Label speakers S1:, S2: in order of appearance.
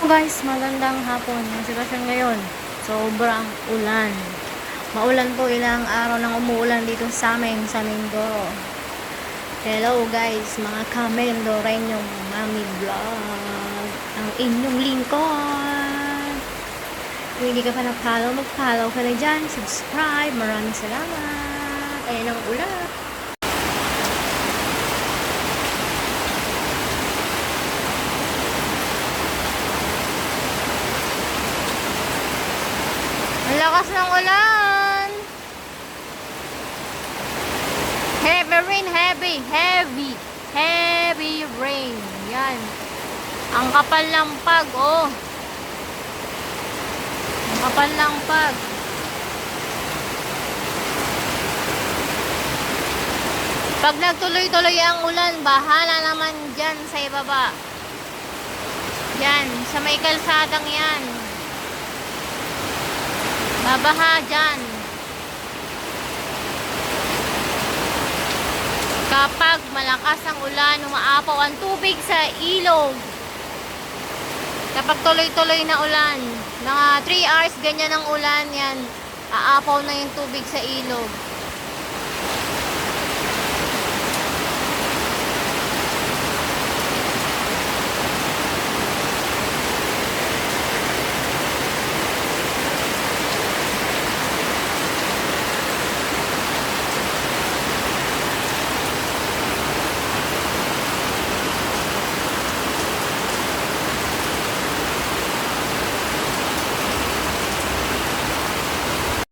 S1: Guys, magandang hapon. Yung sitwasyon ngayon, sobrang ulan. Maulan po, ilang araw nang umuulan dito sa amin, sa Mindoro. Hello guys, mga ka-Mendoreñong Mami Vlog. Ang inyong lingkod. Kung hindi ka pa na-follow, mag-follow ka na dyan. Subscribe. Maraming salamat. Ayan ang ulan. Ang lakas ng ulan. Heavy rain, heavy rain. Yan. Ang kapal ng pag, oh. Ang kapal ng pag. Pag nagtuloy-tuloy ang ulan, bahala naman dyan sa ibaba. Yan, sa may kalsadang yan. Babaha dyan. Kapag malakas ang ulan, umaapaw ang tubig sa ilog. Kapag tuloy-tuloy na ulan, mga 3 hours ganyan ang ulan, yan, aapaw na yung tubig sa ilog.